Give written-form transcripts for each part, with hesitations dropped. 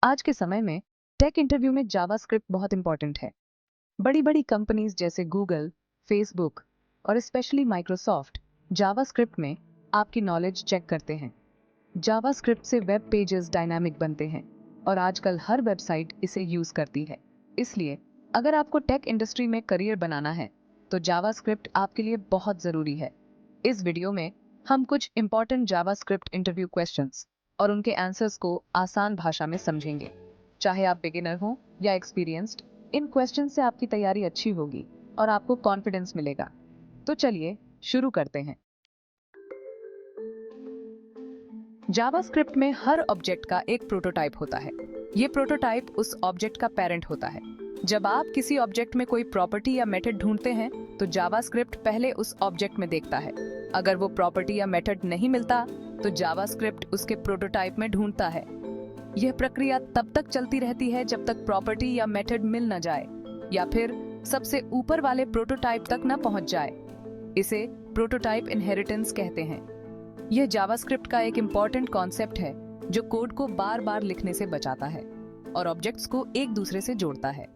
आज के समय में टेक इंटरव्यू में जावास्क्रिप्ट बहुत इंपॉर्टेंट है। बड़ी बड़ी कंपनीज जैसे गूगल, फेसबुक और स्पेशली माइक्रोसॉफ्ट जावास्क्रिप्ट में आपकी नॉलेज चेक करते हैं। जावास्क्रिप्ट से वेब पेजेस डायनामिक बनते हैं और आजकल हर वेबसाइट इसे यूज करती है। इसलिए अगर आपको टेक इंडस्ट्री में करियर बनाना है तो जावास्क्रिप्ट आपके लिए बहुत जरूरी है। इस वीडियो में हम कुछ इंपॉर्टेंट जावास्क्रिप्ट इंटरव्यू क्वेश्चंस और उनके आंसर्स को आसान भाषा में समझेंगे। चाहे आप बिगिनर हो या एक्सपीरियंस्ड, इन क्वेश्चन से आपकी तैयारी अच्छी होगी और आपको कॉन्फिडेंस मिलेगा। तो चलिए शुरू करते हैं। जावास्क्रिप्ट में हर ऑब्जेक्ट का एक प्रोटोटाइप होता है। ये प्रोटोटाइप उस ऑब्जेक्ट का पेरेंट होता है। जब आप किसी ऑब्जेक्ट में कोई प्रॉपर्टी या मेथड ढूंढते हैं तो जावास्क्रिप्ट पहले उस ऑब्जेक्ट में देखता है। अगर वो प्रॉपर्टी या मेथड नहीं मिलता तो जावास्क्रिप्ट उसके प्रोटोटाइप में ढूंढता है। यह प्रक्रिया तब तक चलती रहती है जब तक प्रॉपर्टी या मेथड मिल न जाए या फिर सबसे ऊपर वाले प्रोटोटाइप तक न पहुंच जाए। इसे प्रोटोटाइप इनहेरिटेंस कहते हैं। यह जावास्क्रिप्ट का एक इम्पॉर्टेंट कॉन्सेप्ट है जो कोड को बार बार लिखने से बचाता है और ऑब्जेक्ट्स को एक दूसरे से जोड़ता है।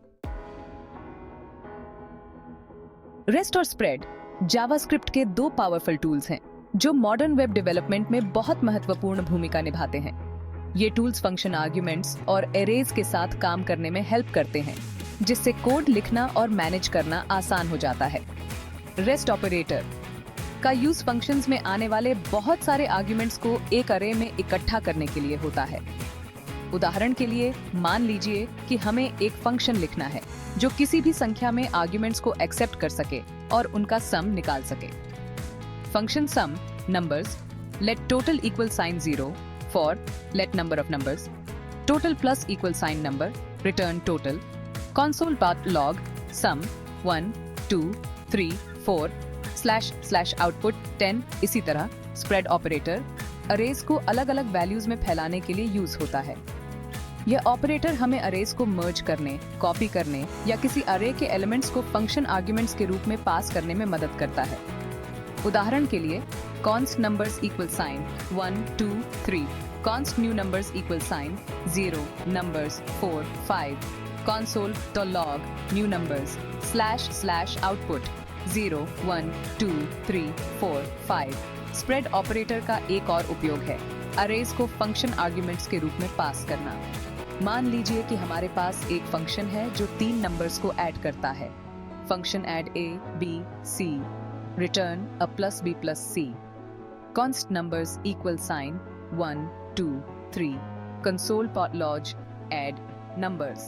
रेस्ट और स्प्रेड जावास्क्रिप्ट के दो पावरफुल टूल्स हैं जो मॉडर्न वेब डेवलपमेंट में बहुत महत्वपूर्ण भूमिका निभाते हैं। ये टूल्स फंक्शन आर्ग्यूमेंट्स और एरेज के साथ काम करने में हेल्प करते हैं, जिससे कोड लिखना और मैनेज करना आसान हो जाता है। रेस्ट ऑपरेटर का यूज फंक्शंस में आने वाले बहुत सारे आर्ग्यूमेंट्स को एक अरे में इकट्ठा करने के लिए होता है। उदाहरण के लिए मान लीजिए कि हमें एक फंक्शन लिखना है जो किसी भी संख्या में आर्ग्यूमेंट्स को एक्सेप्ट कर सके और उनका सम निकाल सके। Function sum numbers let total equal sign 0 for let number of numbers, total plus equal sign number, return total, console.log sum 1 2 3 4 / output 10। इसी तरह स्प्रेड ऑपरेटर अरेज को अलग अलग वैल्यूज में फैलाने के लिए यूज होता है। यह ऑपरेटर हमें अरेज को मर्ज करने, कॉपी करने या किसी अरे के एलिमेंट्स को फंक्शन आर्ग्यूमेंट्स के रूप में पास करने में मदद करता है। उदाहरण के लिए const numbers equal sign 1 2 3, const new numbers equal sign 0 numbers 4 5, console.log new numbers / output 0 1 2 3 4 5। Spread operator का एक और उपयोग है अरेज को फंक्शन आर्ग्यूमेंट्स के रूप में पास करना। मान लीजिए कि हमारे पास एक फंक्शन है जो 3 नंबर्स को ऐड करता है। Function add a b c, return a plus b plus c, const numbers equal sign 1 2 3, console.log add numbers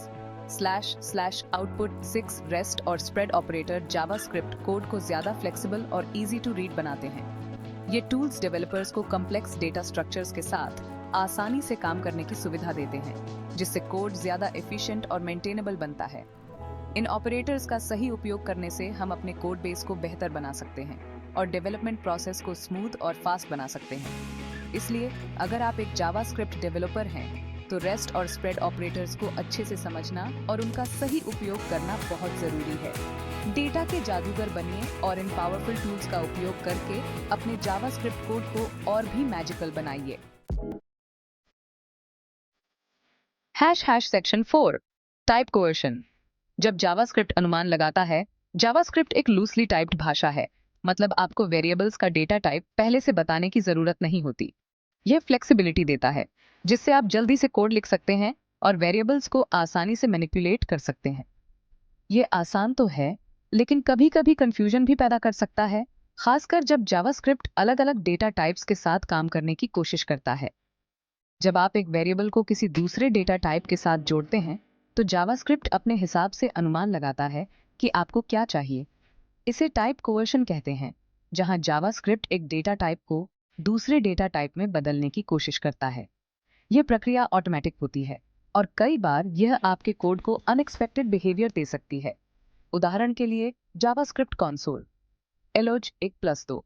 / output 6। Rest और स्प्रेड ऑपरेटर जावास्क्रिप्ट कोड को ज्यादा फ्लेक्सिबल और इजी टू रीड बनाते हैं। ये टूल्स डेवलपर्स को कॉम्प्लेक्स डेटा स्ट्रक्चर्स के साथ आसानी से काम करने की सुविधा देते हैं, जिससे कोड ज्यादा एफिशिएंट और मेंटेनेबल बनता है। इन ऑपरेटर्स का सही उपयोग करने से हम अपने कोड बेस को बेहतर बना सकते हैं और डेवलपमेंट प्रोसेस को स्मूथ और फास्ट बना सकते हैं। इसलिए अगर आप एक जावास्क्रिप्ट डेवलपर हैं तो रेस्ट और स्प्रेड ऑपरेटर्स को अच्छे से समझना और उनका सही उपयोग करना बहुत जरूरी है। डेटा के जादूगर बनिए और इन पावरफुल टूल्स का उपयोग करके अपने जावास्क्रिप्ट कोड को और भी मैजिकल बनाइए। Section 4 type coercion. जब जावास्क्रिप्ट अनुमान लगाता है, जावास्क्रिप्ट एक लूजली टाइप्ड भाषा है, मतलब आपको वेरिएबल्स का डेटा टाइप पहले से बताने की जरूरत नहीं होती। यह फ्लेक्सिबिलिटी देता है जिससे आप जल्दी से कोड लिख सकते हैं और वेरिएबल्स को आसानी से मैनिपुलेट कर सकते हैं। ये आसान तो है, लेकिन कभी कभी कंफ्यूजन भी पैदा कर सकता है, खासकर जब जावास्क्रिप्ट अलग अलग डेटा टाइप्स के साथ काम करने की कोशिश करता है। जब आप एक वेरिएबल को किसी दूसरे डेटा टाइप के साथ जोड़ते हैं तो जावास्क्रिप्ट अपने हिसाब से अनुमान लगाता है कि आपको क्या चाहिए। इसे टाइप कोवर्शन कहते हैं, जहां जावास्क्रिप्ट एक डेटा टाइप को दूसरे डेटा टाइप में बदलने की कोशिश करता है। यह प्रक्रिया ऑटोमेटिक होती है और कई बार यह आपके कोड को अनएक्सपेक्टेड बिहेवियर दे सकती है। उदाहरण के लिए जावास्क्रिप्ट कंसोल एलोज 1+2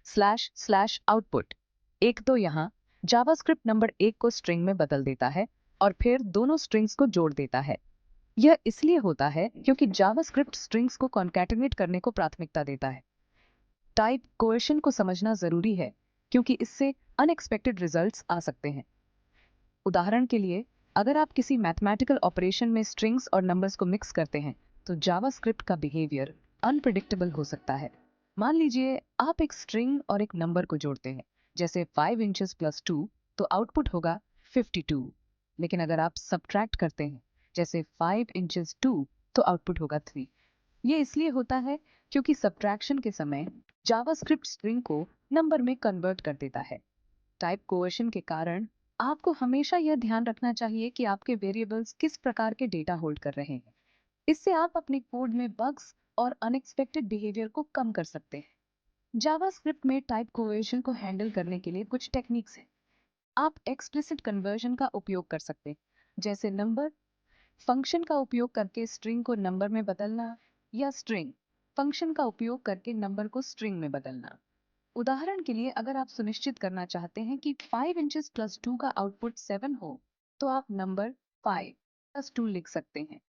/ output 1 2 यहाँ जावास्क्रिप्ट नंबर 1 को स्ट्रिंग में बदल देता है और फिर दोनों स्ट्रिंग्स को जोड़ देता है। यह इसलिए होता है क्योंकि जावास्क्रिप्ट स्ट्रिंग्स को कॉन्कैटिनेट करने को प्राथमिकता देता है। टाइप कोएर्शन को समझना जरूरी है क्योंकि इससे अनएक्सपेक्टेड रिजल्ट्स आ सकते हैं। उदाहरण के लिए अगर आप किसी मैथमेटिकल ऑपरेशन में स्ट्रिंग्स और नंबर्स को मिक्स करते हैं तो जावास्क्रिप्ट का बिहेवियर अनप्रिडिक्टेबल हो सकता है। मान लीजिए आप एक स्ट्रिंग और एक नंबर को जोड़ते हैं, जैसे 5 इंचेस प्लस 2, तो आउटपुट होगा 52। लेकिन अगर आप सब्ट्रैक्ट करते हैं, जैसे 5 इंचेस 2, तो आउटपुट होगा 3। ये इसलिए होता है क्योंकि सब्ट्रैक्शन के समय जावास्क्रिप्ट स्ट्रिंग को नंबर में कन्वर्ट कर देता है। टाइप कोएशन के कारण आपको हमेशा यह ध्यान रखना चाहिए कि आपके वेरिएबल्स किस प्रकार के डेटा होल्ड कर रहे हैं। इससे आप अपने कोड में बग्स और अनएक्सपेक्टेड बिहेवियर को कम कर सकते हैं। जावास्क्रिप्ट में टाइप कोएशन को हैंडल करने के लिए कुछ टेक्निक्स हैं। आप एक्सप्लिसिट कन्वर्जन का उपयोग कर सकते हैं, जैसे नंबर फंक्शन का उपयोग करके स्ट्रिंग को नंबर में बदलना, या स्ट्रिंग फंक्शन का उपयोग करके नंबर को स्ट्रिंग में बदलना। उदाहरण के लिए, अगर आप सुनिश्चित करना चाहते हैं कि 5 इंचेस प्लस 2 का आउटपुट 7 हो, तो आप नंबर 5 प्लस 2 लिख सकते हैं।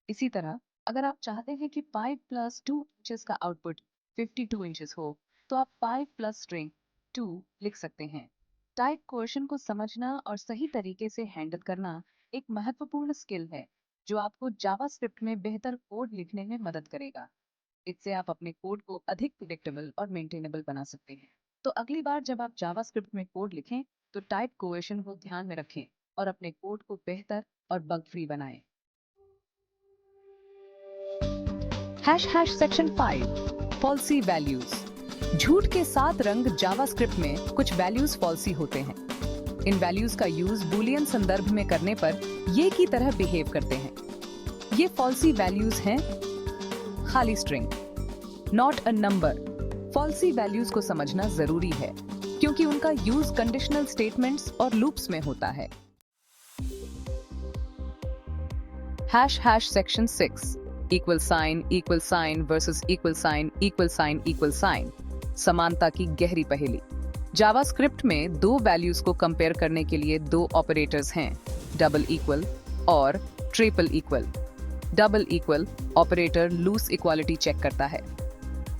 इसी तरह अगर आप चाहते हैं कि 5 प्लस 2 इंचेस का आउटपुट 52 इंचेस हो, तो आप 5 प्लस स्ट्रिंग 2 लिख सकते हैं। टाइप कोएशन को समझना और सही तरीके से हैंडल करना एक महत्वपूर्ण स्किल है जो आपको जावास्क्रिप्ट में बेहतर कोड लिखने में मदद करेगा। इससे आप अपने कोड को अधिक प्रिडिक्टेबल और मेंटेनेबल बना सकते हैं। तो अगली बार जब आप जावास्क्रिप्ट में कोड लिखें, तो टाइप कोएशन को ध्यान में रखें और अपने कोड को बेहतर और बग फ्री बनाएं। Section 5 falsies values. झूठ के 7 रंग जावास्क्रिप्ट में कुछ वैल्यूज फॉल्सी होते हैं। इन वैल्यूज का यूज बूलियन संदर्भ में करने पर ये की तरह बिहेव करते हैं। ये फॉल्सी वैल्यूज हैं: खाली string, not a number. Falsy values को समझना जरूरी है क्योंकि उनका यूज कंडीशनल स्टेटमेंट्स और लूप्स में होता है। Section 6 equal sign versus equal sign समानता की गहरी पहेली। जावास्क्रिप्ट में दो वैल्यूज को कंपेयर करने के लिए दो ऑपरेटर्स हैं, डबल इक्वल और triple equal. Double equal operator loose equality check करता है।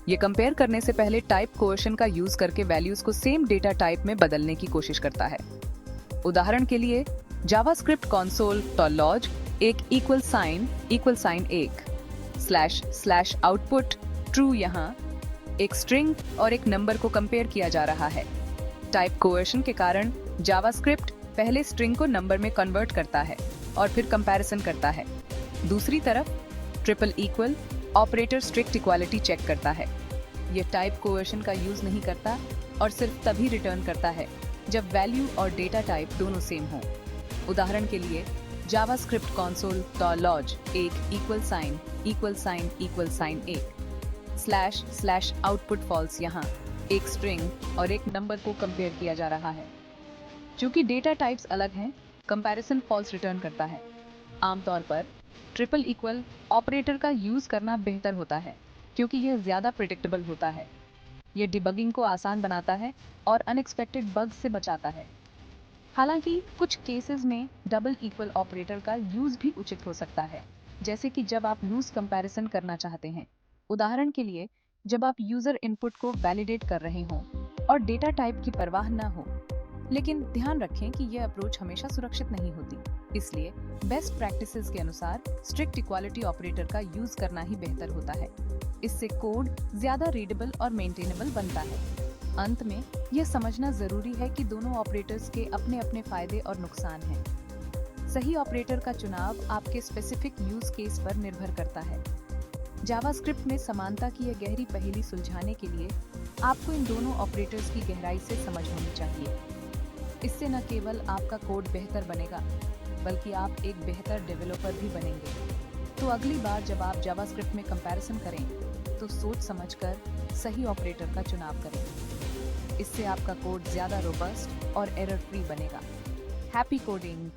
ये कंपेयर करने से पहले टाइप कोएशन का यूज करके वैल्यूज को सेम डेटा टाइप में बदलने की कोशिश करता है। उदाहरण के लिए, जावास्क्रिप्ट कंसोल लॉज एक इक्वल साइन एक स्लैश आउटपुट ट्रू। यहाँ एक स्ट्रिंग और एक नंबर को कंपेयर किया जा रहा है। टाइप कोएशन के कारण जावास्क्रिप्ट पहले स्ट्रिंग को नंबर में कन्वर्ट करता है और फिर कंपैरिजन करता है। दूसरी तरफ triple equal operator strict equality check करता है। ये टाइप कोएशन का यूज नहीं करता और सिर्फ तभी रिटर्न करता है जब वैल्यू और डेटा टाइप दोनों सेम हो। उदाहरण के लिए, जावास्क्रिप्ट कंसोल लॉज एक इक्वल साइन एक स्लैश आउटपुट फॉल्स। यहाँ एक स्ट्रिंग और एक नंबर को कंपेयर किया जा रहा है। चूंकि डेटा टाइप्स अलग हैं, कंपैरिजन फॉल्स रिटर्न करता है। आमतौर पर ट्रिपल इक्वल ऑपरेटर का यूज करना बेहतर होता है क्योंकि यह ज्यादा प्रिडिक्टेबल होता है। यह डिबगिंग को आसान बनाता है और अनएक्सपेक्टेड बग्स से बचाता है। हालांकि कुछ केसेस में डबल इक्वल ऑपरेटर का यूज भी उचित हो सकता है, जैसे कि जब आप लूज कंपैरिजन करना चाहते हैं। उदाहरण के लिए, जब आप यूजर इनपुट को वैलिडेट कर रहे हों और डेटा टाइप की परवाह न हो। लेकिन ध्यान रखें कि यह अप्रोच हमेशा सुरक्षित नहीं होती, इसलिए बेस्ट प्रैक्टिसेस के अनुसार स्ट्रिक्ट इक्वालिटी ऑपरेटर का यूज करना ही बेहतर होता है। इससे कोड ज्यादा रीडेबल और मेंटेनेबल बनता है। अंत में यह समझना जरूरी है कि दोनों ऑपरेटर्स के अपने अपने फायदे और नुकसान हैं। सही ऑपरेटर का चुनाव आपके स्पेसिफिक यूज केस पर निर्भर करता है। जावास्क्रिप्ट में समानता की यह गहरी पहेली सुलझाने के लिए आपको इन दोनों ऑपरेटर्स की गहराई से समझ होनी चाहिए। इससे न केवल आपका कोड बेहतर बनेगा, बल्कि आप एक बेहतर डेवलपर भी बनेंगे। तो अगली बार जब आप जावास्क्रिप्ट में कंपैरिजन करें, तो सोच समझकर सही ऑपरेटर का चुनाव करें। इससे आपका कोड ज्यादा रोबस्ट और एरर फ्री बनेगा। Happy coding!